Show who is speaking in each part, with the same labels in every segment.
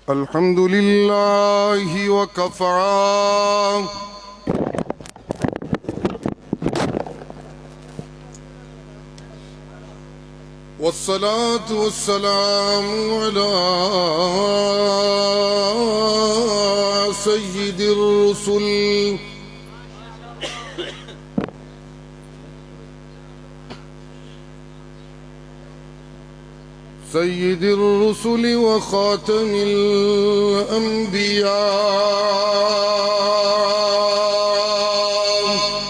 Speaker 1: الحمد لله وكفى والصلاة والسلام على سيد الرسل سيد الرسل وخاتم الأنبياء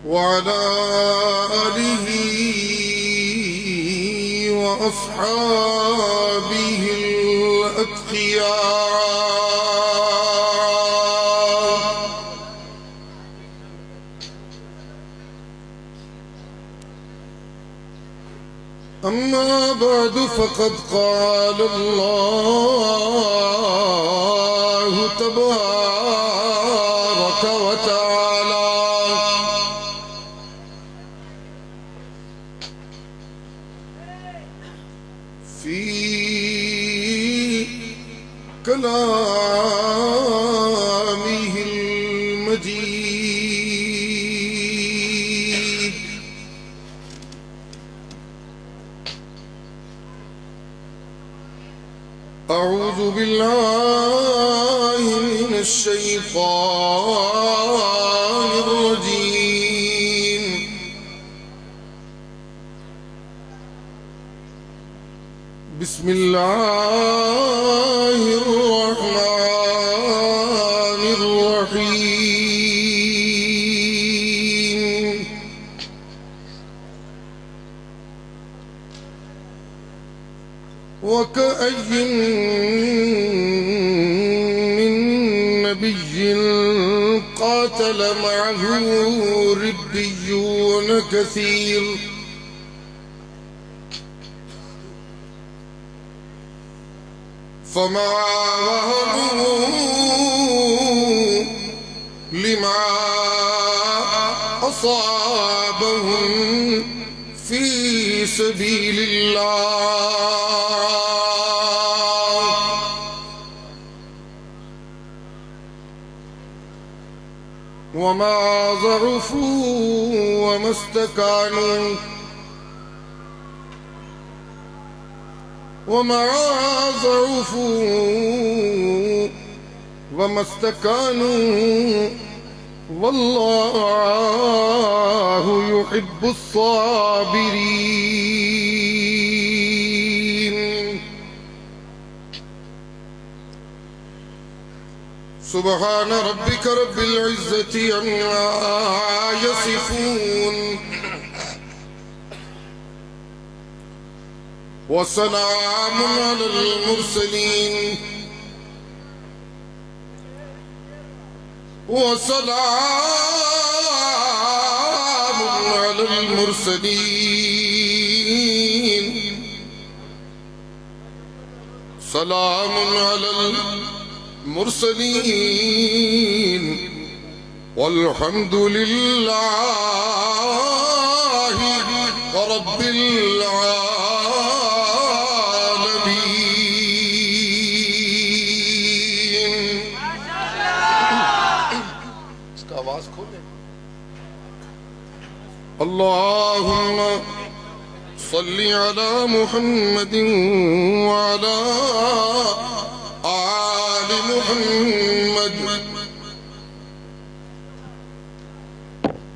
Speaker 1: وعلى آله وأصحابه الأتقياء أما بعد فقد قال الله تبارك وتعالى في كلامه المجيد أعوذ بالله من الشيطان الرجيم بسم الله الرحمن الرحيم وكأي من نبي قاتل معه ربيون كثير فما وهنوا لما أصابهم في سبيل الله وما ضعفوا وما استكانوا وما ضعفوا وما استكانوا والله يحب الصابرين سبحان ربك رب العزة عما يصفون وسلام على المرسلين وسلام على المرسلين سلام على المرسلين والحمد لله رب العالمين. اس کا آواز کھولے. اللهم صل على محمد وعلى آل محمد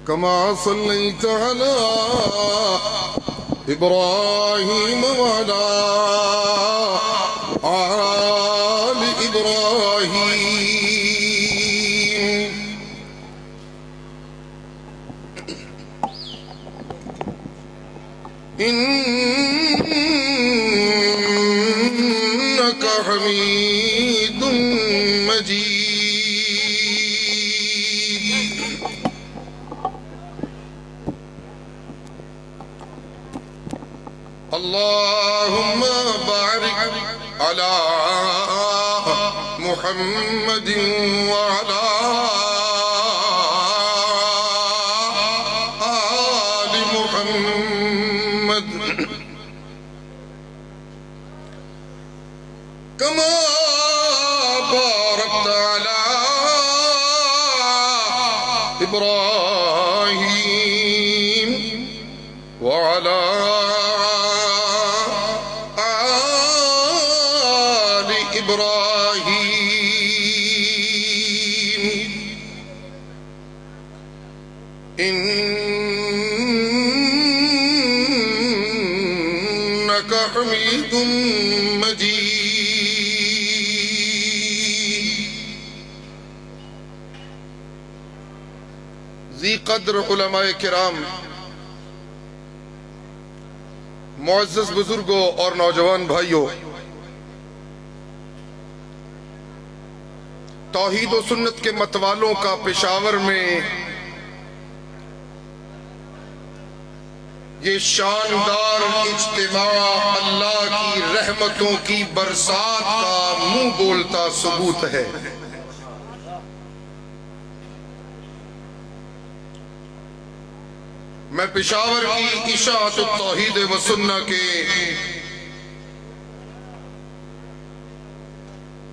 Speaker 1: كما صليت على إبراهيم وعلى آل إبراهيم إنك حميد مجيد. اللهم بارك على محمد وعلى آل محمد محمد كما باركت على إبراهيم وعلى آل إبراهيم إنك حميد مجيد. ذی قدر علماء کرام، معزز بزرگوں اور نوجوان بھائیوں، توحید و سنت کے متوالوں کا پشاور میں یہ شاندار اجتماع اللہ کی رحمتوں کی برسات کا منہ بولتا ثبوت ہے۔ میں پشاور کی اشاعت التوحید و سنہ کے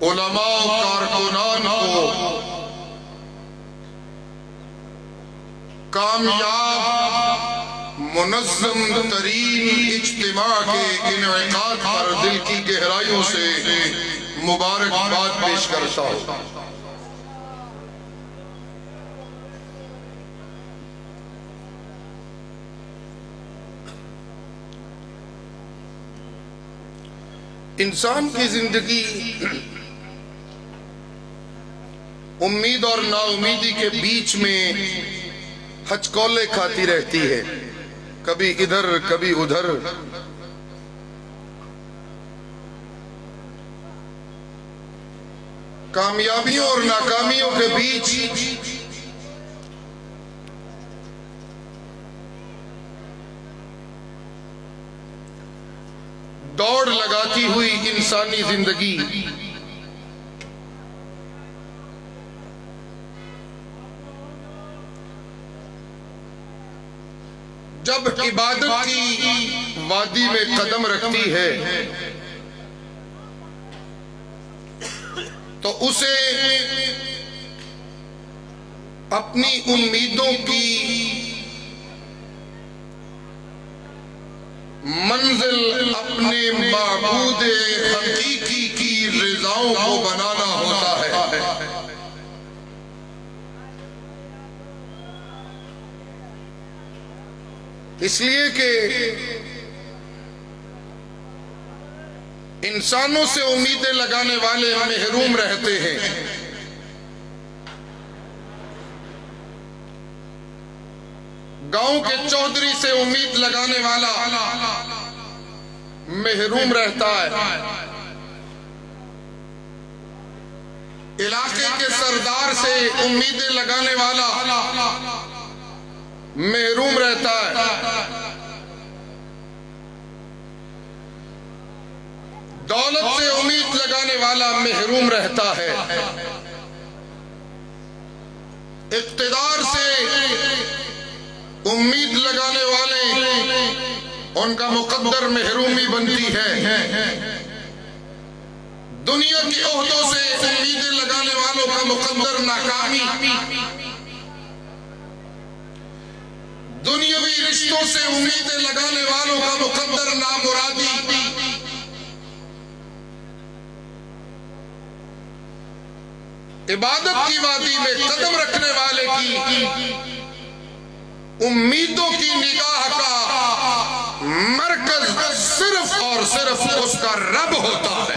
Speaker 1: علماء و کارکنان کو کامیاب منظم ترین اجتماع کے انعقاد پر دل کی گہرائیوں سے مبارکباد پیش کرتا ہوں۔ انسان کی زندگی امید اور نا امیدی کے بیچ میں ہچکولے کھاتی رہتی ہے، کبھی ادھر کبھی ادھر۔ کامیابیوں اور ناکامیوں کے بیچ دوڑ لگاتی ہوئی انسانی زندگی جب عبادت کی وادی میں قدم رکھتی ہے تو اسے اپنی امیدوں کی منزل اپنے معبود حقیقی کی رضاؤں کو بنانا ہوتا ہے۔ اس لیے کہ انسانوں سے امیدیں لگانے والے محروم رہتے ہیں، گاؤں کے چودھری سے امید لگانے والا محروم رہتا ہے، علاقے کے سردار سے امیدیں لگانے والا محروم رہتا ہے، دولت سے امید لگانے والا محروم رہتا ہے، اقتدار سے امید لگانے والے ان کا مقدر محرومی بنتی ہے، دنیا کے عہدوں سے امیدیں لگانے والوں کا مقدر ناکامی، دنیاوی رشتوں سے امیدیں لگانے والوں کا مقدر نامرادی، عبادت کی وادی میں قدم رکھنے والے کی امیدوں کی نگاہ کا مرکز صرف اور صرف اس کا رب ہوتا ہے۔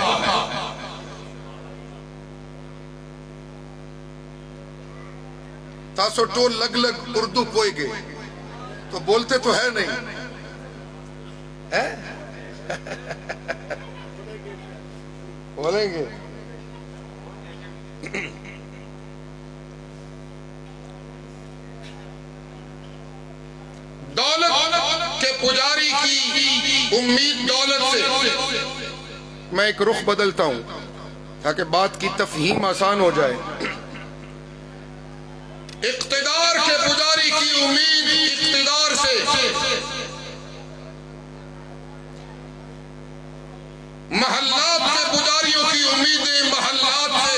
Speaker 1: تاسو ٹول لگ لگ اردو پوئے گے تو بولتے تو ہے نہیں، بولیں گے۔ دولت کے پجاری کی امید دولت سے، میں ایک رخ بدلتا ہوں تاکہ بات کی تفہیم آسان ہو جائے۔ اقتدار کے پجاری کی امید اقتدار سے، محلات کے پجاریوں کی امیدیں محلات سے،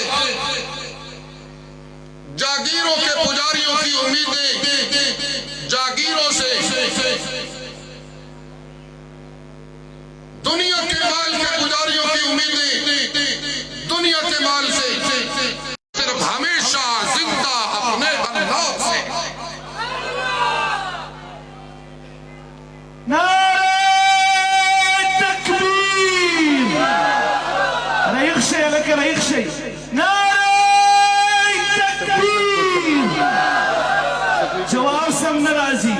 Speaker 1: جاگیروں کے پجاریوں کی امیدیں جاگیروں سے، دنیا کے مال کے پجاریوں کی امیدیں دنیا کے مال سے، صرف ہمیشہ زندہ اپنے اللہ سے۔
Speaker 2: نعرہ تکبیر، رئیق شیء لك رئیق شیء، نعرہ تکبیر، جواب سم نرازی،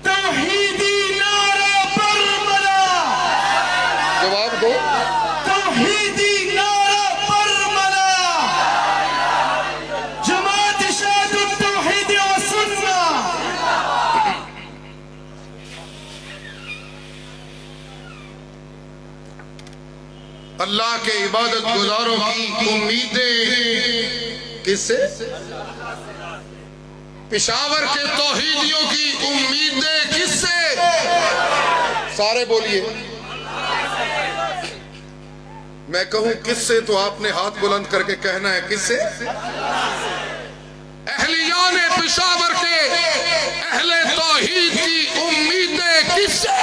Speaker 2: توحیدی نعرہ برملا،
Speaker 1: جواب دو،
Speaker 2: توحیدی نعرہ برملا، جماعت اشاعت التوحید و سنہ۔
Speaker 1: اللہ کے عبادت گزاروں کی امیدیں کس سے؟ پشاور کے توحیدیوں کی امیدیں کس سے؟ سارے بولیے، میں کہوں کس سے تو آپ نے ہاتھ بلند کر کے کہنا ہے کس سے؟ اہلیان پشاور کے اہل توحید کی امیدیں کس سے؟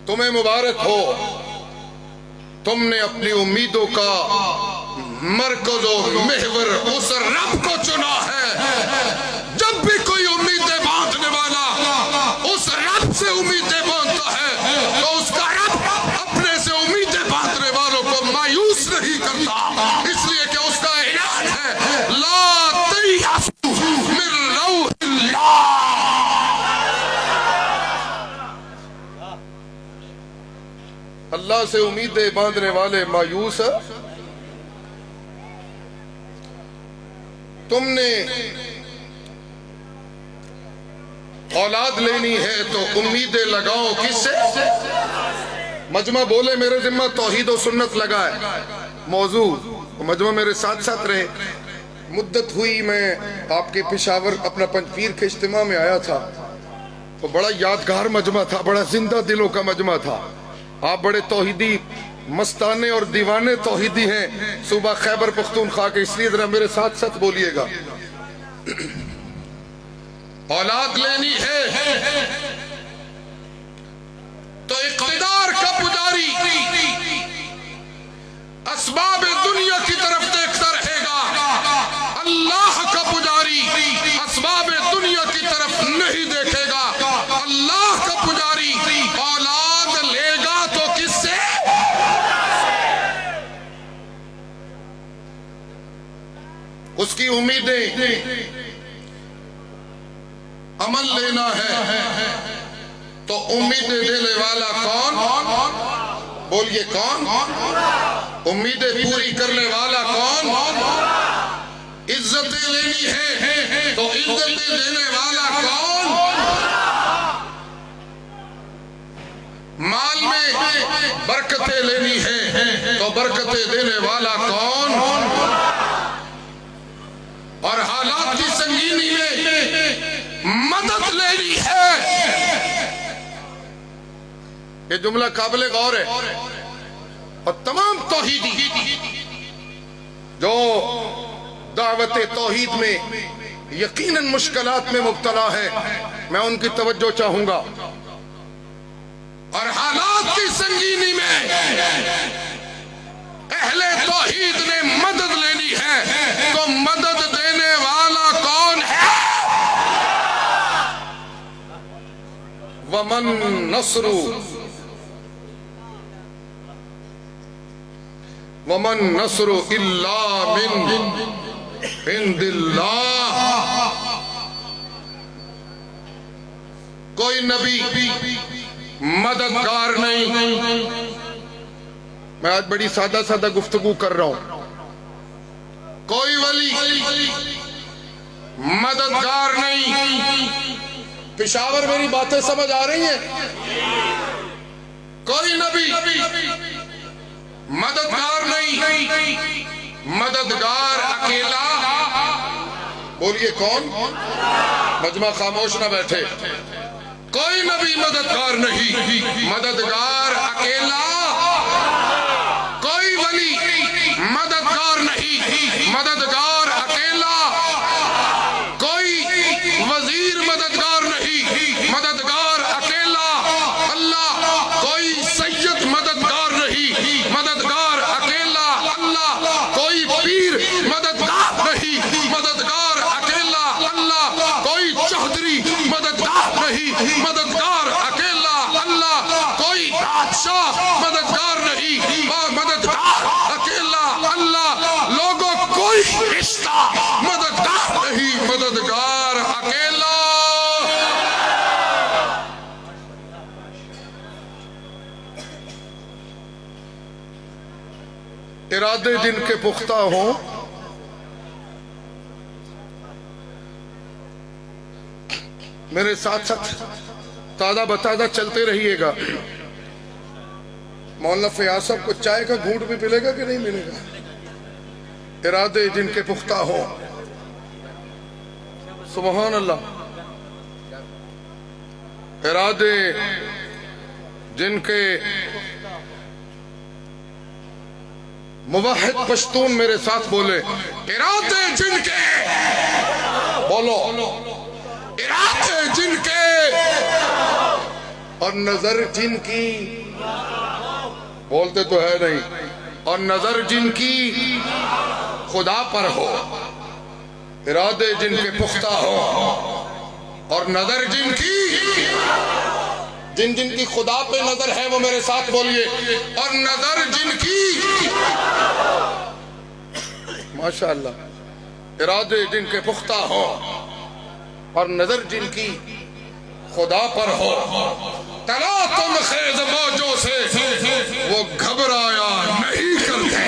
Speaker 1: تمہیں مبارک ہو، تم نے اپنی امیدوں کا مرکز و محور اس رب کو چنا ہے۔ جب بھی کوئی امیدیں باندھنے والا اس رب سے امیدیں باندھتا ہے تو اس کا رب اپنے سے امیدیں باندھنے والوں کو مایوس نہیں کرتا، اس لیے کہ اس کا اعلان ہے لا تیأسوا من روح اللہ۔ اللہ سے امیدیں باندھنے والے مایوس ہیں۔ تم نے اولاد لینی ہے تو امیدیں لگاؤ کس سے؟ مجمع بولے میرے ذمہ توحید و سنت لگا ہے، موضوع مجمع میرے ساتھ ساتھ رہے۔ مدت ہوئی میں آپ کے پشاور اپنا پنجپیر کے اجتماع میں آیا تھا، تو بڑا یادگار مجمع تھا، بڑا زندہ دلوں کا مجمع تھا۔ آپ بڑے توحیدی مستانے اور دیوانے توحیدی ہیں صوبہ خیبر پختونخوا کے، اس لیے ذرا میرے ساتھ ساتھ بولیے گا۔ اولاد لینی ہے تو اقتدار کا پجاری اسباب دنیا کی طرف دیکھتا رہے گا، اللہ کا پجاری اسباب دنیا کی طرف نہیں دیکھے گا۔ اللہ کا پجاری اولاد لے گا تو کس سے؟ اس کی امیدیں عمل لینا ہے تو امیدیں دینے والا کون؟ بولیے کون؟ امیدیں پوری کرنے والا کون؟ عزتیں لینی ہے تو عزتیں دینے والا کون؟ مال میں برکتیں لینی ہے تو برکتیں دینے والا کون؟ اور حالات کی سنگینی میں مدد لینی ہے۔ یہ جملہ قابل غور ہے، اور تمام توحیدی جو دعوت توحید میں یقیناً مشکلات میں مبتلا ہے، میں ان کی توجہ چاہوں گا۔ اور حالات کی سنگینی میں اہل توحید نے مدد لینی ہے تو مدد دینے والا کون ہے؟ وَمَن نَصْرُ إِلَّا مِن عِنْدِ اللَّهِ۔ کوئی نبی مددگار نہیں۔ میں آج بڑی سادہ سادہ گفتگو کر رہا ہوں۔ کوئی ولی مددگار نہیں۔ پشاور میری باتیں سمجھ آ رہی ہیں؟ کوئی نبی مددگار نہیں، مددگار اکیلا، بولیے کون؟ مجمع خاموش نہ بیٹھے، کوئی نبی مددگار نہیں، مددگار اکیلا، کوئی ولی مددگار نہیں، مددگار اکیلا، کوئی وزیر مددگار نہیں، مددگار اکیلا، اللہ، کوئی سید مددگار نہیں، مددگار اکیلا، اللہ، کوئی پیر مددگار نہیں، مددگار اکیلا، اللہ، کوئی چودھری مددگار نہیں، مددگار اکیلا، اللہ، کوئی بادشاہ مددگار نہیں، مددگار اکیلا، اللہ، لوگوں کوئی رشتہ مددگار نہیں، مددگار اکیلا۔ ارادے جن کے پختہ ہوں، میرے ساتھ ساتھ تازہ بتازہ چلتے رہیے گا۔ مولانا فیاض صاحب کو چائے کا گھونٹ بھی ملے گا کہ نہیں ملے گا؟ ارادے جن کے پختہ ہوں، سبحان اللہ، ارادے جن کے، موحد پشتون میرے ساتھ بولے، ارادے جن کے، بولو، ارادے جن کے اور نظر جن کی، بولتے تو ہے نہیں، اور نظر جن کی خدا پر ہو، ارادے جن کے پختہ ہو اور نظر جن کی، جن جن کی خدا پہ نظر ہے وہ میرے ساتھ بولیے، اور نظر جن کی، ماشاءاللہ، ارادے جن کے پختہ ہو اور نظر جن کی خدا پر ہو، تلا تم خیز موجوں سے وہ گھبرایا نہیں کرتے۔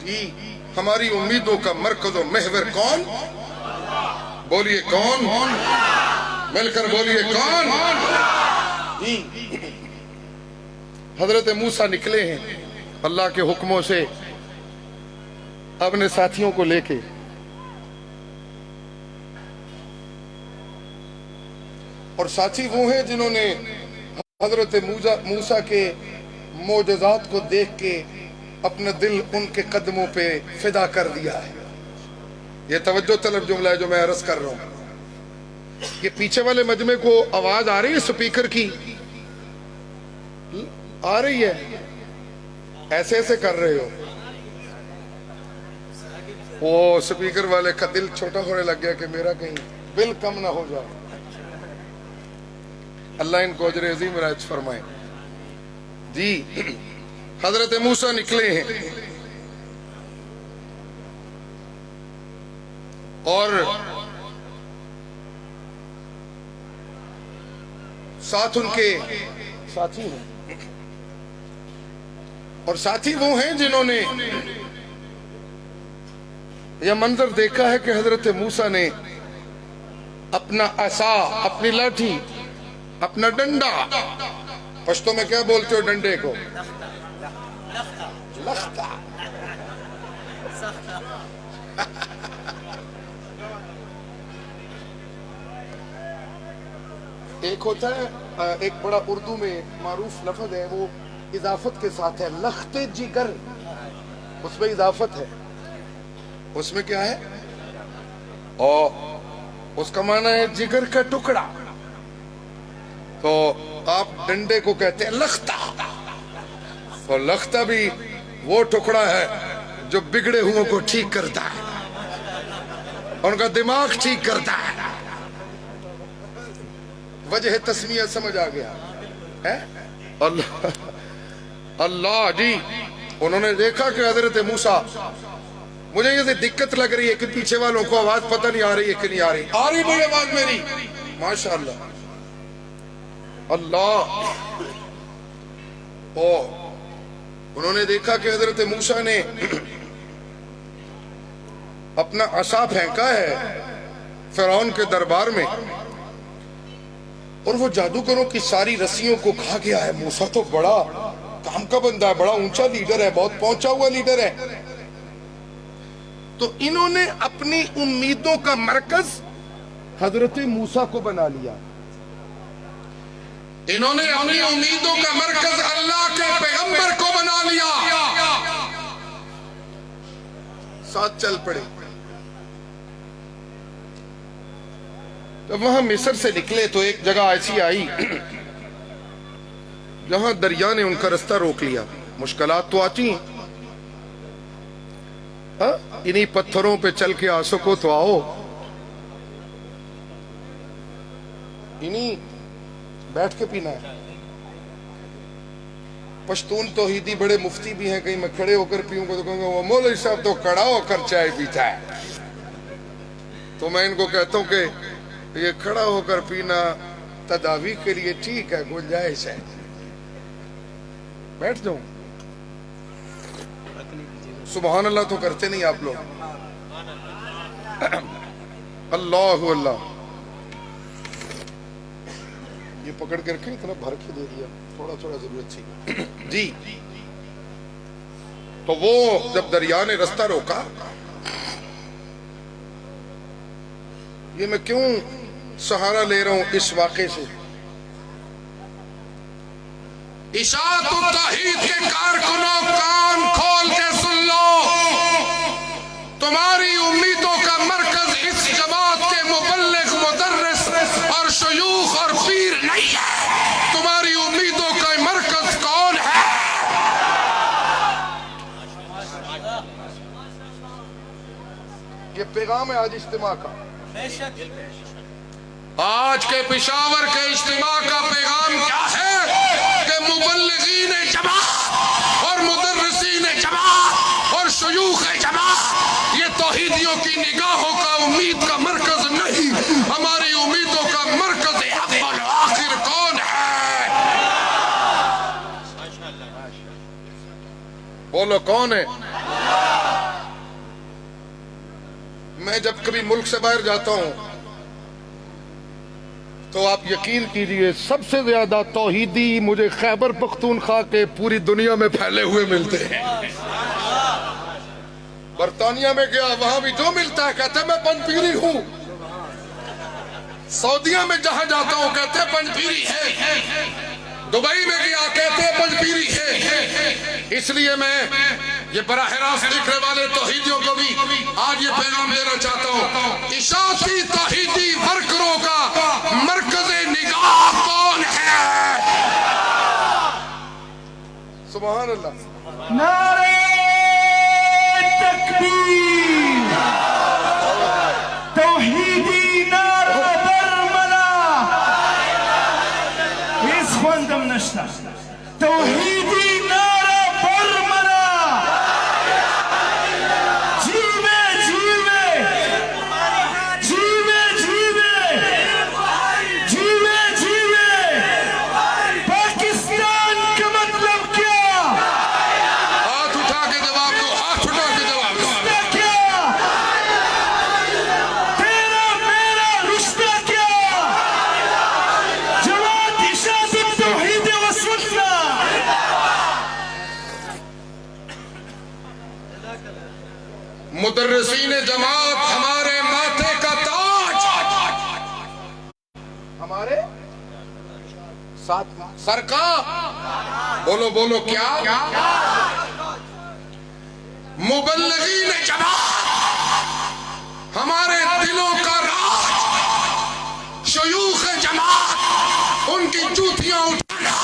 Speaker 1: جی، ہماری امیدوں کا مرکز و محور کون؟ بولیے کون؟ مل کر بولیے کون؟ جی، حضرت موسیٰ نکلے ہیں اللہ کے حکموں سے اپنے ساتھیوں کو لے کے، اور ساتھی وہ ہیں جنہوں نے حضرت موسیٰ کے معجزات کو دیکھ کے اپنا دل ان کے قدموں پہ فدا کر دیا ہے۔ یہ توجہ طلب جملہ ہے جو میں عرض کر رہا ہوں۔ یہ پیچھے والے مجمع کو آواز آ رہی ہے سپیکر کی؟ آ رہی ہے؟ ایسے ایسے کر رہے ہو؟ وہ سپیکر والے کا دل چھوٹا ہونے لگ گیا کہ میرا کہیں بل کم نہ ہو جائے۔ اللہ ان کو اجر عظیم عنایت فرمائے۔ جی، حضرت موسیٰ نکلے ہیں اور ساتھ ان کے ساتھی ہیں، اور ساتھی وہ ہیں جنہوں نے یہ منظر دیکھا ہے کہ حضرت موسیٰ نے اپنا عصا، اپنی لاٹھی، اپنا ڈنڈا، پشتو میں کیا بولتے ہو ڈنڈے کو؟ لختا۔ ایک ہوتا ہے، ایک بڑا اردو میں معروف لفظ ہے، وہ اضافت کے ساتھ ہے، لخت جگر، اس میں اضافت ہے، اس میں کیا ہے؟ اور اس کا معنی ہے جگر کا ٹکڑا، تو آپ ڈنڈے کو کہتے ہیں لختا، اور لختا بھی وہ ٹکڑا ہے جو بگڑے ہوئے کو ٹھیک کرتا ہے، ان کا دماغ ٹھیک کرتا ہے۔ وجہ تسمیہ سمجھ آ گیا ہے؟ اللہ جی، انہوں نے دیکھا کہ حضرت موسیٰ، مجھے یہ دقت لگ رہی ہے کہ پیچھے والوں کو آواز پتہ نہیں آ رہی ہے کہ نہیں آ رہی، آ رہی بھئی آواز میری؟ ماشاءاللہ، اللہ۔ انہوں نے دیکھا کہ حضرت موسیٰ نے اپنا عصا پھینکا ہے فرعون کے دربار میں، اور وہ جادوگروں کی ساری رسیوں کو کھا گیا ہے۔ موسیٰ تو بڑا کام کا بندہ ہے, بڑا اونچا لیڈر ہے, بہت پہنچا ہوا لیڈر ہے. تو انہوں نے اپنی امیدوں کا مرکز حضرت موسیٰ کو بنا لیا. انہوں نے اپنی امیدوں کا مرکز اللہ کے پیغمبر کو بنا لیا. ساتھ چل پڑے. جب وہاں مصر سے نکلے تو ایک جگہ ایسی آئی جہاں دریا نے ان کا رستہ روک لیا. مشکلات تو آتی ہیں, انہی پتھروں پہ چل کے آ سکو تو آؤ, انہی بیٹھ کے پینا ہے. پشتون توحیدی بڑے مفتی بھی ہیں, کہیں میں کھڑے ہو کر پیوں گا تو کہوں گا وہ مولوی صاحب تو کھڑا ہو کر چائے پیتا ہے. تو میں ان کو کہتا ہوں کہ یہ کھڑا ہو کر پینا تداوی کے لیے ٹھیک ہے, گنجائش ہے, بیٹھ جاؤں. سبحان اللہ تو کرتے نہیں آپ لوگ. اللہ اللہ, یہ پکڑ کے رکھیں, اتنا بھر کے دے دیا, تھوڑا تھوڑا ضرورت تھی. جی تو وہ جب دریا نے رستہ روکا, یہ میں کیوں سہارا لے رہا ہوں اس واقعے سے, اشاعت التوحید کے کارکنوں کان کھول کے سن لو, تمہاری امیدوں کا مرکز اس جماعت کے مبلغ, مدرس اور شیوخ اور پیر نہیں ہے. تمہاری امیدوں کا مرکز کون ہے؟ یہ پیغام ہے آج اجتماع کا. آج کے پشاور کے اجتماع کا پیغام کیا ہے کہ مبلغین جماعت اور مدرسین جماعت اور شیوخ جماعت یہ توحیدیوں کی نگاہوں کا امید کا مرکز نہیں, ہماری امیدوں کا مرکز اول آخر کون ہے؟ بولو کون ہے؟ میں جب کبھی ملک سے باہر جاتا ہوں تو آپ یقین کیجئے سب سے زیادہ توحیدی مجھے خیبر پختونخوا کے پوری دنیا میں پھیلے ہوئے ملتے ہیں. برطانیہ میں گیا, وہاں بھی جو ملتا ہے کہتے ہیں میں پنجپیری ہوں. سعودیہ میں جہاں جاتا ہوں کہتے ہیں پنجپیری ہے. دبئی میں گیا کہتے ہیں پنجپیری ہے. اس لیے میں یہ براہ راست دیکھنے والے توحیدیوں کو بھی آج یہ پیغام دینا چاہتا ہوں, اشاعتی توحیدی ورکروں کا مرکز نگاہ کون ہے؟ سبحان اللہ.
Speaker 2: نعرہ تکبیر, توحیدی نعرہ برملا, اس خواندم نشتا, توحیدی نعرہ برملا, جیوے جیوے جیوے جیوے جیوے جیوے, پاکستان کا مطلب کیا؟
Speaker 1: ہاتھ اٹھا کے جواب دو, ہاتھ اٹھا کے جواب دو.
Speaker 2: رشتہ کیا؟ تیرا میرا رشتہ کیا؟ جماعت اشاعت التوحید و سنہ.
Speaker 1: مدرسین جماعت ہمارے ماتھے کا تاج, ہمارے ساتھ سر کا, بولو بولو کیا؟ مبلغین جماعت ہمارے دلوں کا راج, شیوخ جماعت ان کی جوتیاں اٹھانا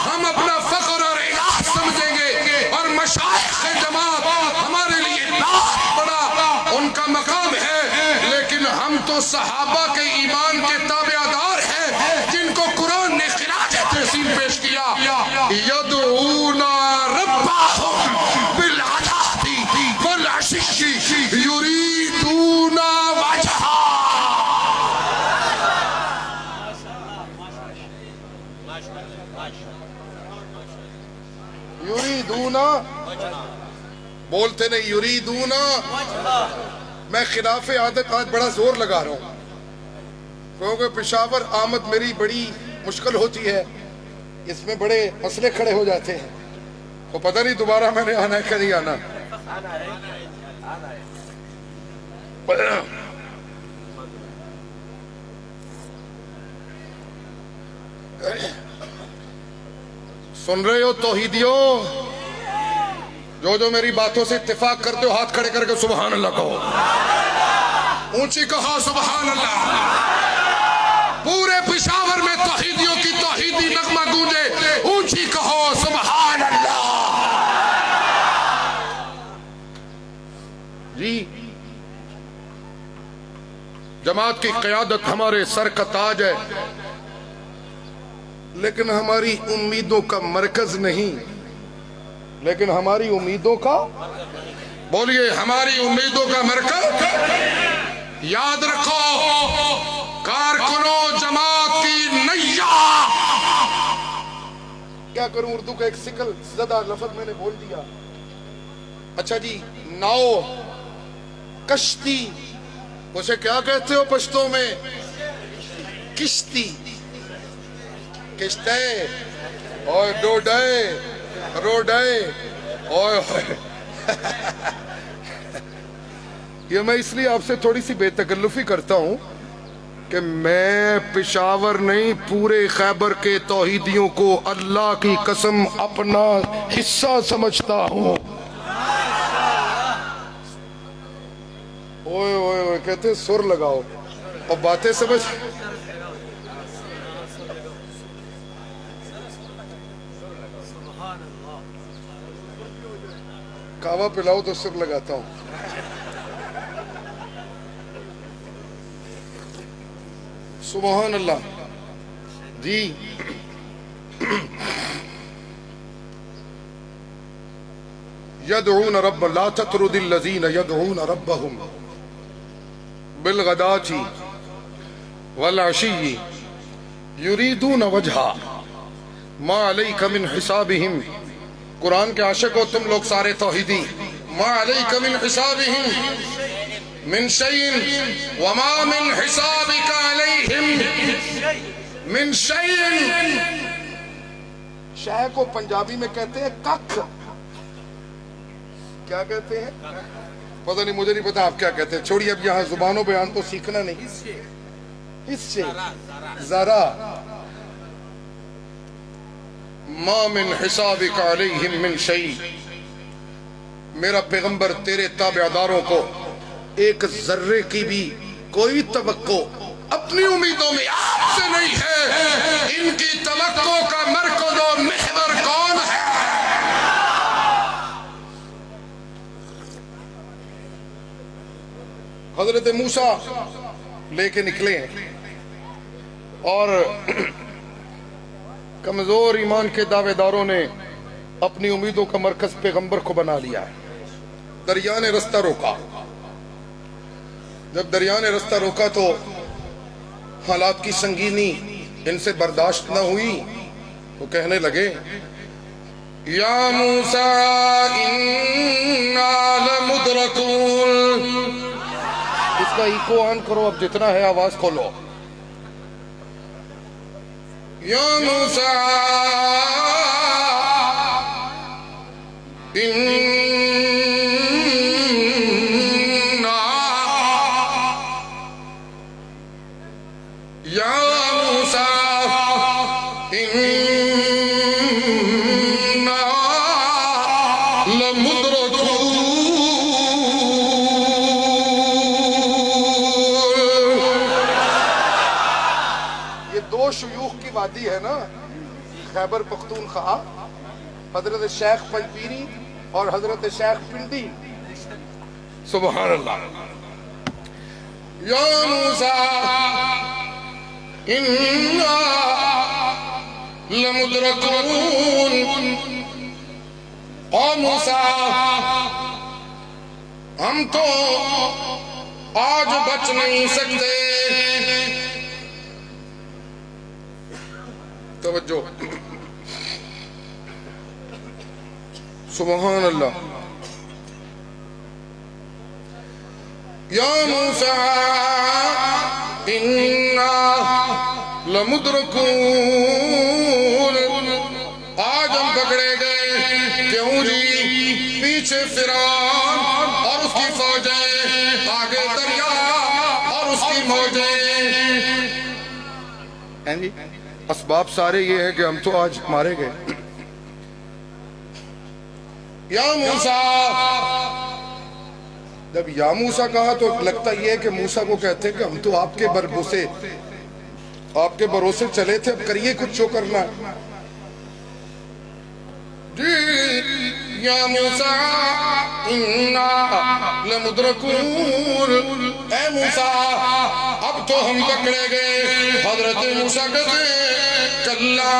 Speaker 1: ہم اپنا فخر اور اعزاز سمجھیں گے, اور مشائخ جماعت ہمارے لیے بہت بڑا ان کا مقام ہے. لیکن ہم تو صحابہ کے ایمان کے تابعدار ہیں جن کو قرآن نے خراج تحسین پیش کیا, یدعون ربهم بالغداۃ والعشی یریدون وجہہ. یریدون, بولتے نہیں یریدون. میں خلاف عادت آج بڑا زور لگا رہا ہوں کیونکہ پشاور آمد میری بڑی مشکل ہوتی ہے, اس میں بڑے مسئلے کھڑے ہو جاتے ہیں. وہ پتہ نہیں دوبارہ میں نے آنا ہے کہ نہیں آنا. سن رہے ہو توحیدیوں؟ جو میری باتوں سے اتفاق کرتے ہو ہاتھ کھڑے کر کے سبحان اللہ کہو. اونچی کہو سبحان اللہ. پورے پشاور میں توحیدیوں کی توحیدی نغمہ گونجے. اونچی کہو سبحان اللہ. جی جماعت کی قیادت ہمارے سر کا تاج ہے، لیکن ہماری امیدوں کا مرکز نہیں. لیکن ہماری امیدوں کا، بولیے، ہماری امیدوں کا مرکز. یاد رکھو کارکنوں جماعت کی نیا. کیا کروں، اردو کا ایک سکل زدہ لفظ میں نے بول دیا. اچھا جی، ناؤ، کشتی، اسے کیا کہتے ہو پشتوں میں؟ کشتی. کشتے، اوے ڈوڈے، روڈے، اوے ہوئے. یہ میں اس لیے آپ سے تھوڑی سی بے تکلفی کرتا ہوں کہ میں پشاور نہیں، پورے خیبر کے توحیدیوں کو اللہ کی قسم اپنا حصہ سمجھتا ہوں. اوئے اوئے اوئے کہتے ہیں سر لگاؤ اور باتیں سمجھ. کعوہ پلاؤ تو سر لگاتا ہوں. سبحان اللہ. جی یدعون رب لا تطرد الذین یدعون ربهم بالغداة والعشی یریدون وجہا ما علیک من حسابهم. قرآن کے عاشق ہو تم لوگ سارے توحیدی. ما علیک من حسابهم من شیء وما من حسابک علیہم من شیء. شے کو پنجابی میں کہتے ہیں ککھ. کیا کہتے ہیں پتہ نہیں، مجھے نہیں پتا آپ کیا کہتے ہیں. چھوڑی، اب یہاں زبان و بیان تو سیکھنا نہیں. حصے، ذرا. ما من حسابک علیہم من شیء. میرا پیغمبر تیرے تابعداروں کو ایک ذرے کی بھی کوئی توقع اپنی امیدوں میں آپ سے نہیں ہے. ان کی توقع کا مرکز و محور کون ہے؟ حضرت موسیٰ لے کے نکلے ہیں اور کمزور ایمان کے دعوے داروں نے اپنی امیدوں کا مرکز پیغمبر کو بنا لیا ہے. دریا نے رستہ روکا. جب دریا نے رستہ روکا تو حالات کی سنگینی ان سے برداشت نہ ہوئی تو کہنے لگے یا موسیٰ انا لمدرکون. اس کا ایکو آن کرو، اب جتنا ہے آواز کھولو. یا موسیٰ شیوخ کی وادی ہے نا، خیبر پختونخوا. حضرت شیخ پنجپیری اور حضرت شیخ پنڈی. سبحان اللہ. یا موسیٰ انا لمدرکون. او موسیٰ ہم تو آج بچ نہیں سکتے. توجہ. سبحان اللہ. یا موسیٰ انا لمدرکون. آج ہم پکڑے گئے. کیوں؟ فرعون اور اس کی فوجیں، آگے دریا اور اس کی موجیں۔ اسباب سارے یہ ہیں کہ ہم تو آج مارے گئے۔ یا موسیٰ، جب یا موسیٰ کہا تو لگتا یہ ہے کہ موسیٰ کو کہتے ہیں کہ ہم تو آپ کے بھروسے چلے تھے، اب کریے کچھ جو کرنا ہے۔ جی یا موسیٰ انا لمدرکون، اے موسیٰ اب تو ہم پکڑے گئے۔ حضرت موسیٰ کہتے ہیں کلا،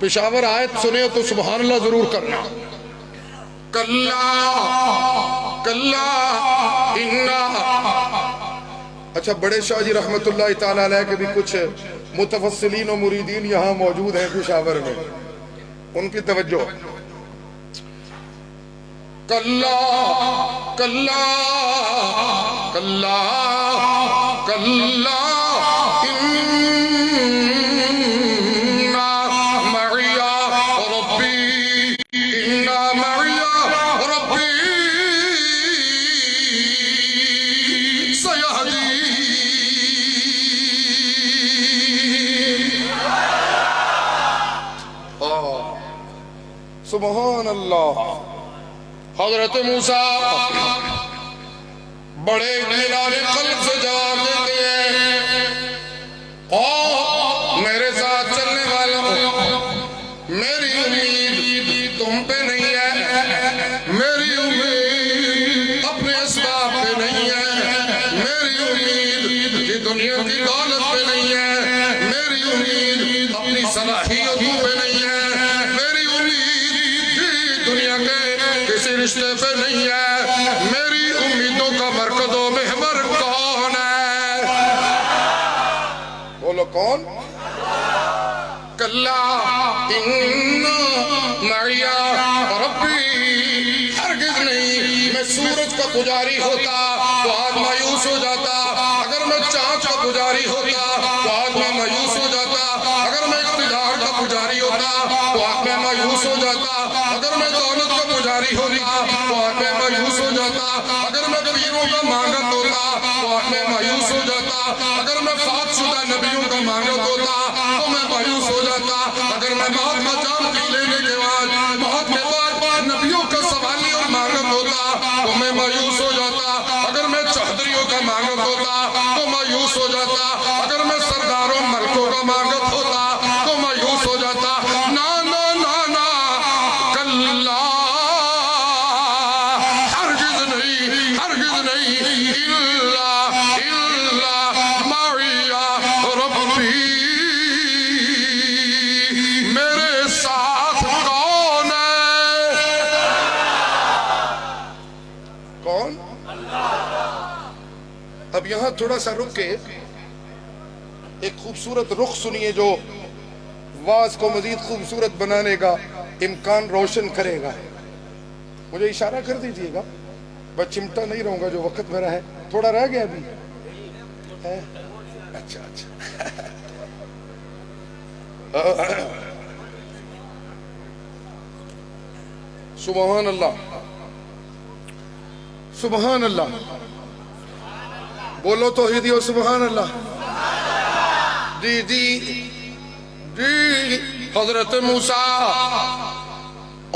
Speaker 1: پشاور آیت سنے تو سبحان اللہ ضرور کرنا۔ کلا کلا انا، اچھا بڑے شاہ جی رحمت اللہ تعالیٰ علیہ کے بھی کچھ متفصلین و مریدین یہاں موجود ہیں پشاور میں، ان کی توجہ۔ کلا کلا کلا کلا انا معی ربی، انا معی ربی سبحان اللہ۔ حضرت موسیٰ بڑے اطمینان قلب سے جواب دیتے ہیں، میرے ساتھ چلنے والوں، میری امید تم پہ نہیں ہے، میری امید اپنے اسباب پہ نہیں ہے، میری امید یہ دنیا کی دولت پہ نہیں ہے، میری امید اپنی صلاحیتوں پہ نہیں ہے، میری امید دنیا کے کسی رشتے پہ نہیں ہے، میری امیدوں کا مرکز و محور کون ہے؟ بولو کون؟ کلا انا معی ربی، ہرگز نہیں میں سورج کا پجاری ہوتا تو آج مایوس ہو جاتا، اگر میں چاند کا پجاری ہوتا تو آج میں مایوس ہو جاتا، اگر میں اقتدار کا پجاری ہوتا تو آج میں مایوس ہو جاتا، اگر میں دولت کا پجاری ہوتا تو آج میں مایوس ہو جاتا، اگر میں پیروں کا مانگت ہوتا تو آج میں مایوس ہو جاتا، اگر میں فوت شدہ نبیوں کا مانگت ہوتا تو میں مایوس ہو جاتا، اگر میں موت کا جام پی لینے کے بعد موت کے بعد نبیوں کا سوالی اور مانگت ہوتا تو میں مایوس ہو جاتا، اگر میں چوہدریوں کا مانگت ہوتا تو مایوس ہو جاتا، اگر میں سرداروں ملکوں کا مانگت ہوتا تو مایوس ہو جاتا۔ نا نا نا نا کلا، ہرگز نہیں الا معی ربی، میرے ساتھ کون ہے؟ کون؟ اب یہاں تھوڑا سا رک کے ایک خوبصورت رخ سنیے جو واز کو مزید خوبصورت بنانے کا امکان روشن کرے گا۔ مجھے اشارہ کر دیجئے گا، میں چمٹا نہیں رہوں گا جو وقت میرا ہے، تھوڑا رہ گیا ابھی ہے؟ اچھا اچھا سبحان اللہ سبحان اللہ، بولو توحیدیو سبحان اللہ۔ جی جی جی حضرت موسیٰ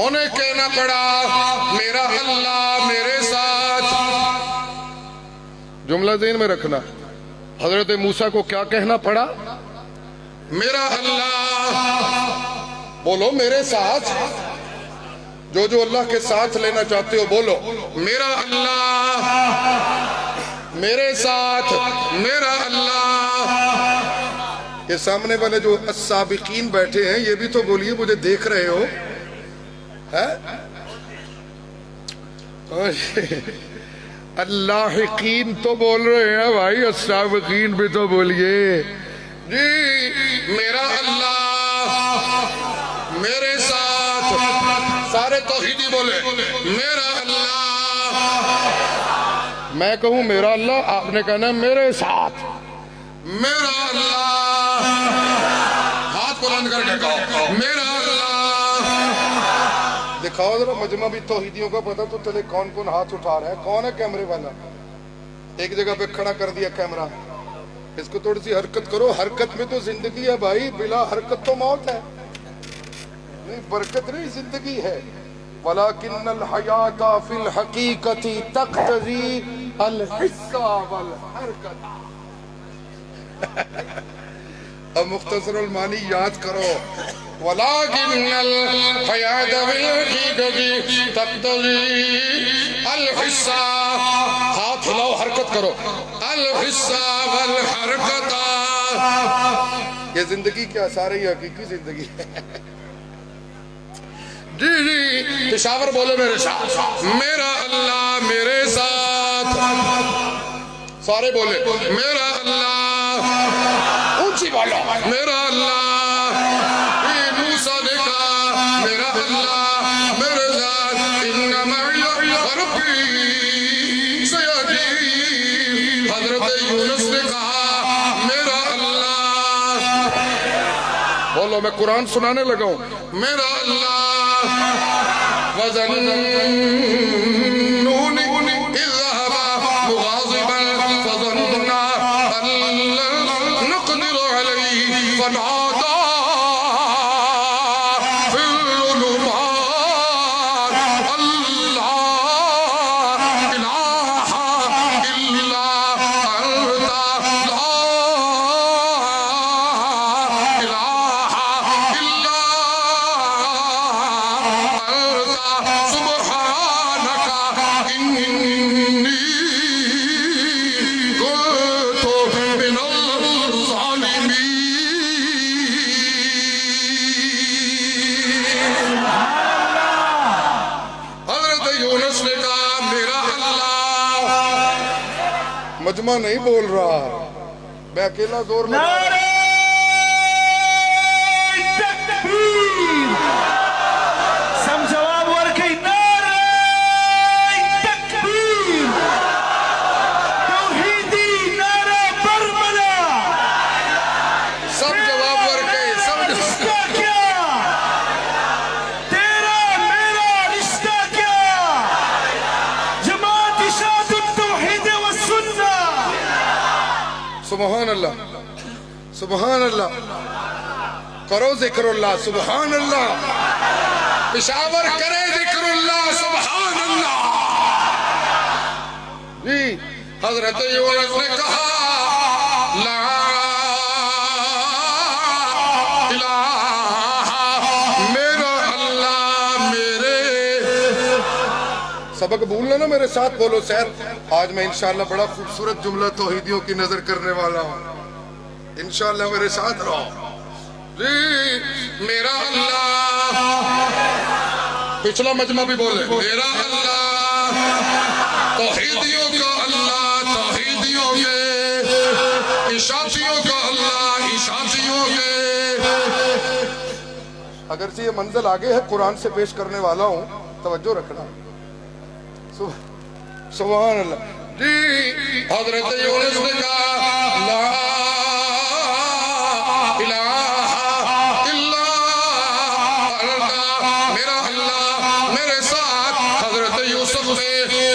Speaker 1: انہیں کہنا پڑا میرا اللہ میرے ساتھ۔ جملہ ذہن میں رکھنا، حضرت موسیٰ کو کیا کہنا پڑا؟ میرا اللہ، بولو میرے ساتھ، جو جو اللہ کے ساتھ لینا چاہتے ہو بولو میرا اللہ میرے ساتھ، میرا اللہ۔ یہ سامنے والے جو السابقین بیٹھے ہیں یہ بھی تو بولیے، مجھے دیکھ رہے ہو اللاحقین تو بول رہے ہیں بھائی، السابقین بھی تو بولیے جی۔ میرا اللہ میرے ساتھ، سارے توحیدی بولے میرا اللہ۔ میں کہوں میرا اللہ، آپ نے کہنا میرے ساتھ میرا اللہ، ہاتھ بلند کر کے کہو میرا اللہ دکھاؤ ذرا مجمع بھی توحیدیوں کا پتہ تو چلے کون کون ہاتھ اٹھا رہا ہے. کون ہے کیمرے والا؟ ایک جگہ پہ کھڑا کر دیا کیمرہ. اس کو تھوڑی سی حرکت کرو. حرکت میں تو زندگی ہے بھائی, بلا حرکت تو موت ہے. نہیں برکت نہیں, زندگی ہے. وَلَكِنَّ الْحَيَاةَ فِي الْحَقِيقَةِ تَقْتَضِي الْحِسَّ وَالْحَرْكَةَ. اب مختصر المانی یاد کرو. وَلَكِنَّ الْحَيَاةَ فِي الْحَقِيقَةِ تَقْتَضِي الْحِسَّ, ہاتھ ہلاؤ حرکت کرو, الْحِسَّ وَالْحَرْكَةَ. یہ زندگی کیا سارے یہ حقیقی زندگی ہے. جی جی پشاور بولے میرے ساتھ, میرا اللہ میرے ساتھ. سارے بولے میرا اللہ, اونچی بولو میرا اللہ. موسیٰ نے کہا میرا اللہ میرے ساتھ, ان معی ربی سیہدین. حضرت یونس نے کہا میرا اللہ. بولو میں قرآن سنانے لگا ہوں. میرا اللہ وَظَنُّونِ إِذْ ذَهَبَ مُغَاضِبًا فَظَنَّا أَن لَّن نَّقْدِرَ عَلَيْهِ فَنَادَىٰ فِي الظُّلُمَاتِ أَن لَّا إِلَٰهَ إِلَّا أَنتَ لَا إِلَٰهَ إِلَّا سبحانك إني كنت من الظالمين. حضرت یونس نے کہا میرا اللہ. مجمع نہیں بول رہا, میں اکیلا زور لگا.
Speaker 2: نعرہ تکبیر. سم جواب ورکی نعرہ تکبیر. توحیدی نعرہ برملا.
Speaker 1: سب جواب ورکے, سب
Speaker 2: رشتہ کیا, تیرا میرا رشتہ کیا. جماعت اشاعت التوحید والسنہ.
Speaker 1: سبحان اللہ, سبحان اللہ. کرو ذکر اللہ, سبحان اللہ. پشاور کرے ذکر اللہ, سبحان اللہ. جی حضرت یونس نے کہا لا الہ, میرا اللہ میرے. سبق بھول لینا, میرے ساتھ بولو سیر. آج میں انشاءاللہ بڑا خوبصورت جملہ توحیدیوں کی نظر کرنے والا ہوں. انشاءاللہ میرے ساتھ رہو. جی میرا اللہ. پچھلا مجمع بھی بولے میرا اللہ. توحیدیوں کا اللہ توحیدیوں کے, اشاعتیوں کا اللہ اشاعتیوں کے. اگرچہ یہ منزل آگے ہے, قرآن سے پیش کرنے والا ہوں, توجہ رکھنا. سبحان اللہ. جی حضرت یونس نے کہا لا الہ الا انت, میرا اللہ میرے ساتھ. حضرت یوسف نے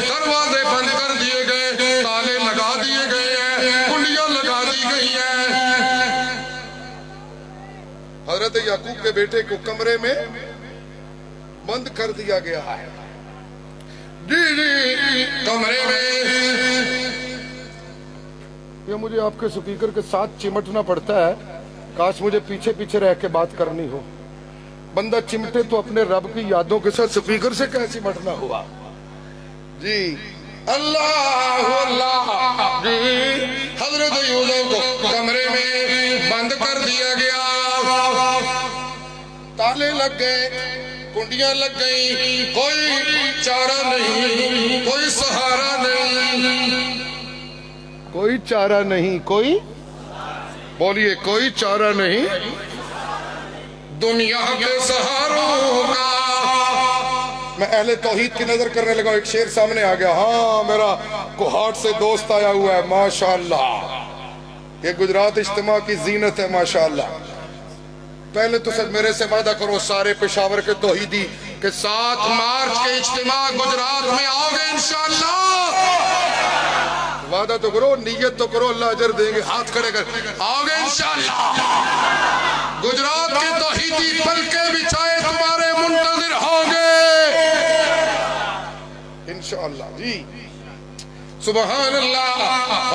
Speaker 1: دروازے بند کر دیے گئے, تالے لگا دیے گئے ہیں, کنڈیاں لگا دی گئی ہیں. حضرت یعقوب کے بیٹے کو کمرے میں بند کر دیا گیا ہے. جی جی کمرے میں. یہ مجھے آپ کے سپیکر کے ساتھ چمٹنا پڑتا ہے, کاش مجھے پیچھے پیچھے رہ کے بات کرنی ہو. بندہ چمٹے تو اپنے رب کی یادوں کے ساتھ سپیکر سے کیسے چمٹنا ہوا. جی اللہ اللہ. جی حضرت یوسف کو کمرے میں بند کر دیا گیا, تالے لگ گئے, کنڈیاں لگ گئیں, کوئی چارہ نہیں, کوئی سہارا نہیں. کوئی چارہ نہیں, کوئی بولیے کوئی چارہ نہیں دنیا کے سہاروں کا. میں اہل توحید کی نظر کرنے لگا, ایک شعر سامنے آ گیا. ہاں میرا کوہاٹ سے دوست آیا ہوا ہے, ماشاءاللہ. یہ گجرات اجتماع کی زینت ہے, ماشاءاللہ. پہلے تو سر میرے سے وعدہ کرو سارے پشاور کے توحیدی کہ 7 مارچ کے اجتماع گجرات میں آؤ گے انشاءاللہ. وعدہ تو کرو, نیت تو کرو, اللہ اجر دیں گے. ہاتھ کھڑے کر آؤ گے انشاءاللہ. گجرات کے توحیدی پلکے بچھائے تمہارے منتظر ہوں گے انشاءاللہ. جی سبحان اللہ.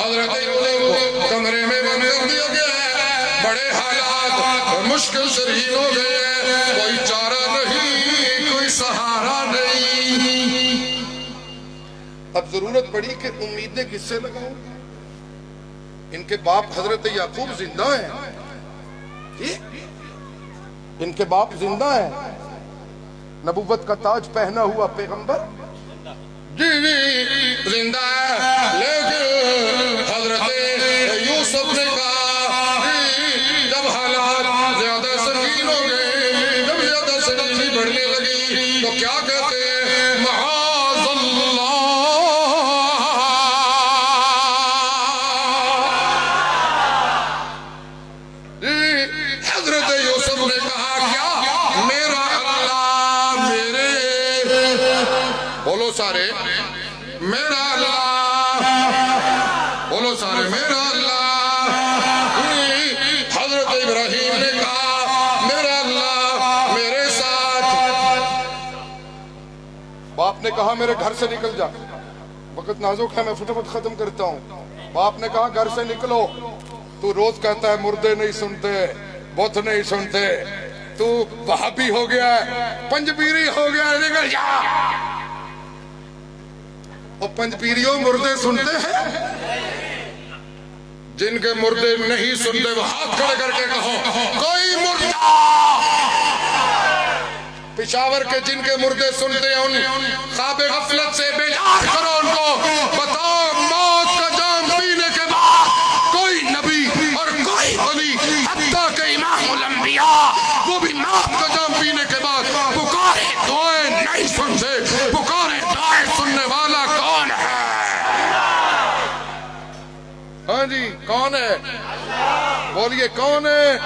Speaker 1: حضرت کو کمرے میں بند کر دیا گیا ہے, بڑے حالات مشکل شریر ہو گئے ہیں, کوئی چارہ نہیں, کوئی سہارا نہیں. اب ضرورت پڑی کہ امیدیں کس سے لگاؤں. ان کے باپ حضرت یعقوب زندہ ہیں, ان کے باپ زندہ ہیں, نبوت کا تاج پہنا ہوا پیغمبر جی زندہ ہے. لیکن حضرت یوسف نے کہا جب حالات زیادہ سنگین ہو گئے, جب زیادہ سنگینی بڑھنے لگی تو کیا کہتے ہیں, معاذ اللہ. حضرت یوسف نے کہا کیا میرا اللہ میرے, بولو سارے میرا اللہ, بولو سارے میرا اللہ. حضرت ابراہیم نے کہا میرا اللہ میرے ساتھ. باپ نے کہا میرے گھر سے نکل جا, وقت نازک ہے میں فٹافٹ ختم کرتا ہوں. باپ نے کہا گھر سے نکلو, تو روز کہتا ہے مردے نہیں سنتے, بت نہیں سنتے, تو وہابی ہو گیا ہے, پنجبیری ہو گیا ہے, نکل جا. اور پنجبیریوں مردے سنتے ہیں, جن کے مردے نہیں سنتے وہ ہاتھ کھڑے کر کے کہو کوئی مردہ. پشاور کے جن کے مردے سنتے ہیں ان خواب غفلت سے بیدار کرو, ان کو بتاؤ موت کا جام پینے کے بعد کوئی نبی اور کوئی ولی حتیٰ کہ امام الانبیاء وہ بھی موت کا جام پینے کے بعد پکارے دعائیں نہیں سنتے. پکارے دعائیں سننے والا کون ہے؟ ہاں جی کون ہے؟ بولیے کون ہے؟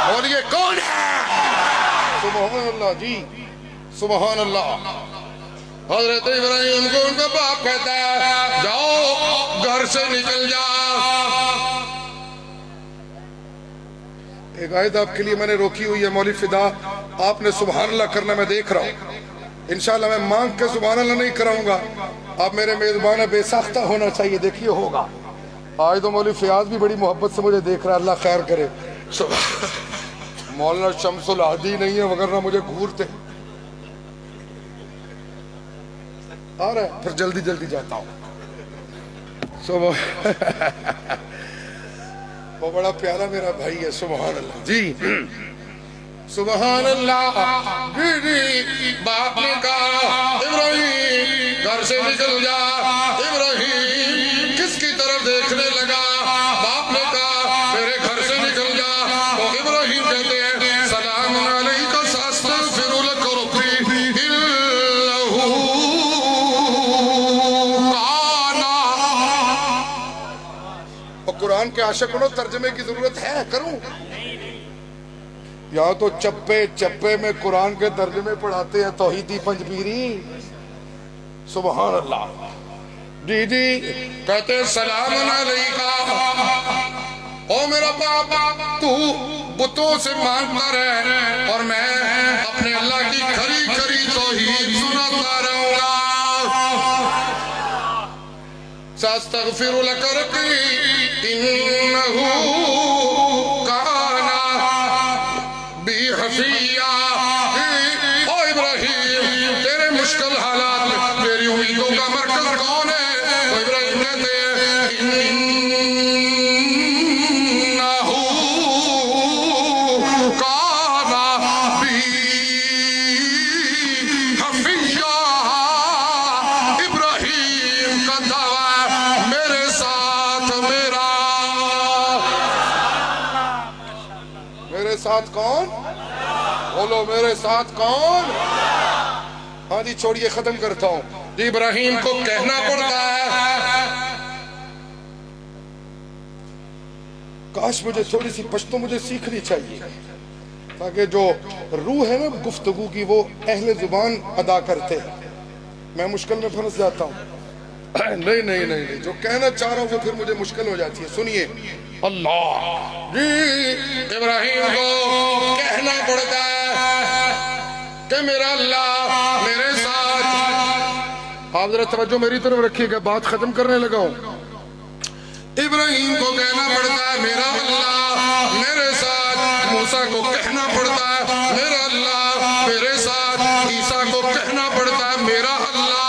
Speaker 1: بولیے کون ہے؟ سبحان اللہ. جی سبحان اللہ. حضرت ابراہیم کو ان کا باپ کہتا ہے جاؤ گھر سے نکل جا. ایک آیت آپ کے لیے میں نے روکی ہوئی ہے مولوی فدا, آپ نے سبحان اللہ کرنا میں دیکھ رہا ہوں. انشاءاللہ میں مانگ کے سبحان اللہ نہیں کراؤں گا, آپ میرے میزبان بے ساختہ ہونا چاہیے. دیکھیے ہوگا. آج تو مولوی فیاض بھی بڑی محبت سے مجھے دیکھ رہا ہے, اللہ خیر کرے. مولانا شمس الہادی نہیں ہے وگرنہ مجھے گھورتے. آ رہا ہے پھر جلدی جلدی جاتا ہوں. وہ بڑا پیارا میرا بھائی ہے. سبحان اللہ. جی سبحان اللہ. باپ نے کہا ابراہیم گھر سے نکل جا. ابراہیم کس کی طرف دیکھنے لگا؟ باپ نے کہا میرے گھر سے نکل جا. تو ابراہیم کہتے ہیں سلام علیکم ساستغفر لک ربی انہ کان. اور قرآن کے عاشق انہوں ترجمے کی ضرورت ہے کروں؟ یا تو چپے چپے میں قرآن کے ترجمے پڑھاتے ہیں توحیدی پنجبیری. سبحان اللہ. جی جی کہتے ہیں سلام علیکہ, او میرا باپ تو بتوں سے مانگتا رہے اور میں اپنے اللہ کی کھری کھری توحید سناتا رہوں گا. ساستغفر لک ربی انہ کان بی حفیہ. او ابراہیم تیرے مشکل حالات میں میری امیدوں کا مرکز کون ہے؟ تو ابراہیم کہتے ہیں انہو کان بی حفیہ. ابراہیم کا دعویٰ میرے ساتھ میرے ساتھ کون؟ بولو میرے ساتھ کون؟ ہاں جی چھوڑیے ختم کرتا ہوں. جی ابراہیم کو کہنا پڑتا ہے کاش مجھے تھوڑی سی پشتو مجھے سیکھنی چاہیے. تاکہ جو روح ہے نا گفتگو کی وہ اہل زبان ادا کرتے ہیں. میں مشکل میں پھنس جاتا ہوں. نہیں جو کہنا چاہ رہا ہوں وہ پھر مجھے مشکل ہو جاتی ہے. سنیے اللہ جی ابراہیم کو کہنا پڑتا ہے کہ میرا اللہ میرے ساتھ. آپ ذرا توجہ میری طرف رکھیے گا, بات ختم کرنے لگا ہوں. ابراہیم کو کہنا پڑتا ہے میرا اللہ میرے ساتھ. موسیٰ کو کہنا پڑتا ہے میرا اللہ میرے ساتھ. عیسیٰ کو کہنا پڑتا ہے میرا اللہ.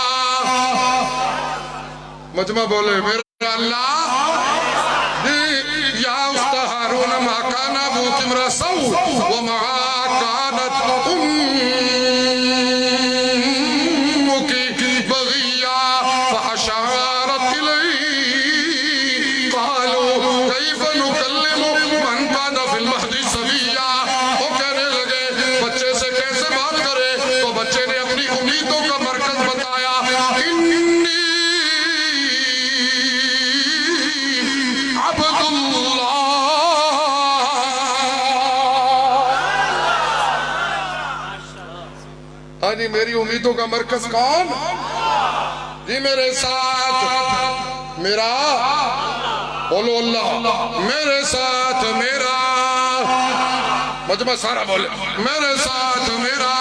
Speaker 1: مجمع بولے میرا اللہ. یا استا ہارون ما کان ابوک امرأ سوء وما کانت امک بغیا فاشارت الیہ قالوا کیف نکلم من کان فی المہد صبیا. وہ کہنے لگے بچے سے کیسے بات کرے, تو بچے نے اپنی امیدوں کا مرکز بتایا. انی عبد اللہ. جی میری امیدوں کا مرکز کون جی؟ میرے ساتھ میرا بولو اللہ میرے ساتھ میرا. مجمع سارا بولے میرے ساتھ میرا.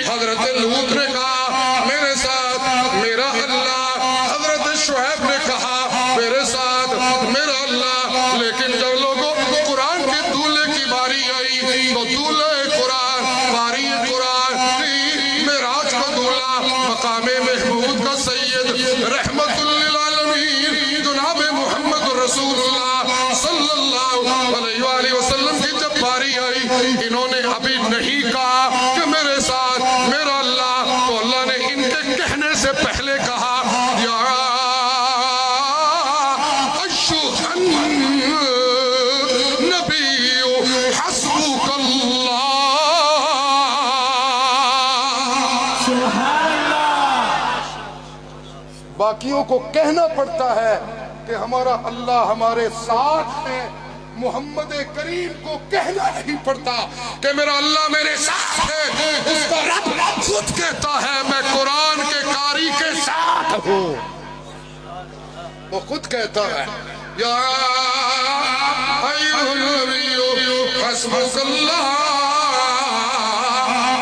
Speaker 1: حضرت لوط نے کہا میرے ساتھ میرا اللہ. حضرت شعیب نے کہا میرے ساتھ میرا اللہ. لیکن جب لوگوں قرآن کے دولے کی باری آئی تو دولے قرآن باری قرآن معراج کا دولہ مقام محمود کا سید رحمت للعالمین جناب محمد رسول اللہ صلی اللہ علیہ وآلہ وسلم کی جب باری آئی, انہوں نے ابھی نہیں کہا کہ میرے ساتھ میرا اللہ, تو اللہ نے ان کے کہنے سے پہلے کہا یا ایھا النبی حسبک اللہ. باقیوں کو کہنا پڑتا ہے کہ ہمارا اللہ ہمارے ساتھ ہے. محمد کریم کو کہنا نہیں پڑتا کہ میرا اللہ میرے ساتھ ہے. اس کا رب خود کہتا ہے میں قرآن کے قاری کے ساتھ ہوں. وہ خود کہتا ہے یا ایھا النبی حسبک اللہ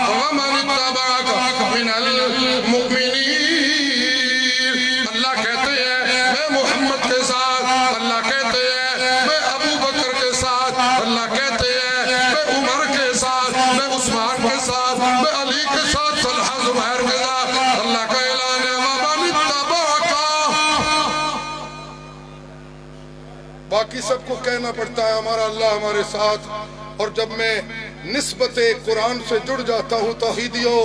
Speaker 1: ومن اتبعک من المؤمنین. اللہ کہتے ہیں میں محمد کے ساتھ. اللہ کہتے ہیں میں ابو بکر کے ساتھ. اللہ کہتے ہیں میں عمر کے ساتھ, میں عثمان کے ساتھ, میں علی کے ساتھ, طلحہ زبیر کے ساتھ. اللہ کا اعلان ہے ومن اتبعک. باقی سب کو کہنا پڑتا ہے ہمارا اللہ ہمارے ساتھ. اور جب میں نسبت قرآن سے جڑ جاتا ہوں توحیدیوں,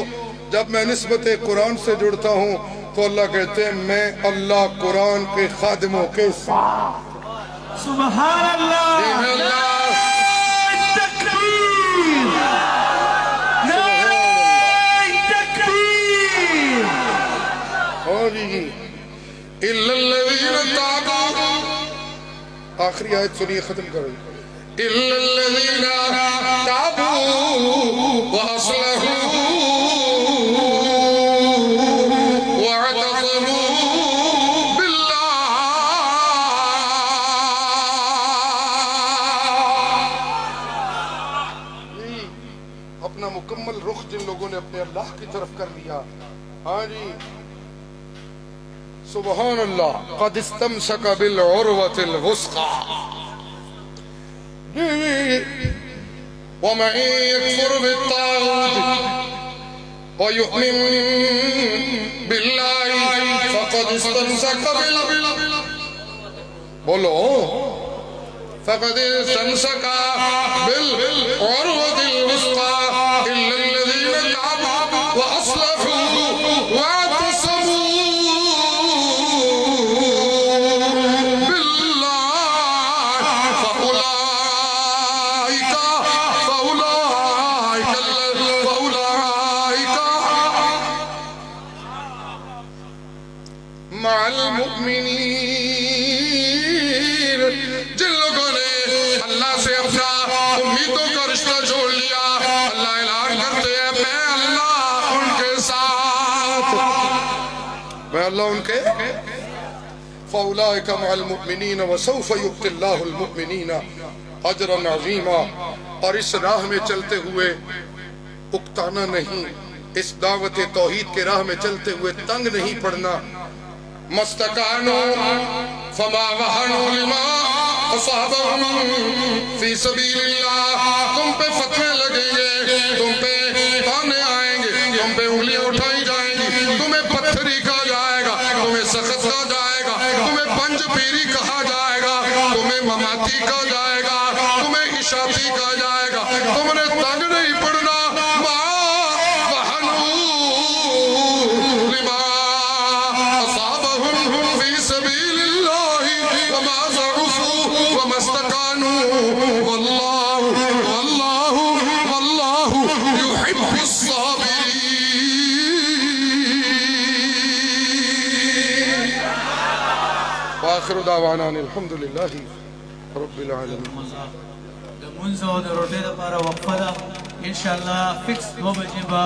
Speaker 1: جب میں نسبت قرآن سے جڑتا ہوں تو اللہ کہتے ہیں میں اللہ قرآن کے خادموں کے ساتھ.
Speaker 2: سبحان اللہ. تکبیر نعرہ تکبیر.
Speaker 1: اِلَّا الَّذِينَ تَابُوا. آخری آیت سنیے ختم کرو. اِلَّا الَّذِينَ تَابُوا وَأَصْلَحُوا مکمل رخ جن لوگوں نے اپنے اللہ کی طرف کر لیا. ہاں جی سبحان اللہ. قد استمسک بالعروۃ الوثقی. ومن يكفر بالطاغوت ويؤمن بالله فقد استمسك بولو فقد استمسك بالعروة الوثقى. إلا الذين تابوا وأصلحوا واعتصموا بالله فأولئك مع المؤمنين. جن لوگوں نے اللہ سے اپنا امید میں اللہ ان کے فَأُولَئِكَ مَعَ الْمُؤْمِنِينَ وَسَوْفَ يُؤْتِ اللَّهُ الْمُؤْمِنِينَ أَجْرًا عَظِيمًا. اور اس راہ میں چلتے ہوئے اکتانا نہیں، اس دعوت توحید کے راہ میں چلتے ہوئے تنگ نہیں پڑنا. مَسْتَكَانُوا فَمَا وَهَنُوا لِمَا أَصَابَهُمْ فِي سَبِيلِ اللَّهِ. تم پہ فتوے لگیں گے، تم پہ تانے آئیں گے، تم پہ انگلیاں اٹھائی جائیں گی، تمہیں پتھری کہا جائے گا، تمہیں سخت کہا جائے گا، تمہیں پنج پیری کہا جائے گا، تمہیں مماتی کہا جائے گا، تمہیں اشاتی کہا جائے گا. تم نے تنگ نہیں پڑنا. مَا وَهَنُوا لِمَا أَصَابَهُمْ فِي سَبِيلِ اللَّهِ وَمَا ضَعُفُوا وَمَا اسْتَكَانُوا وَاللَّهُ يُحِبُّ الصَّابِرِينَ. وآخر دعوانا الحمد لله رب العالمين.
Speaker 2: د منځ او د روټۍ لپاره وقفه ده. انشاءالله فکس 2 بجې به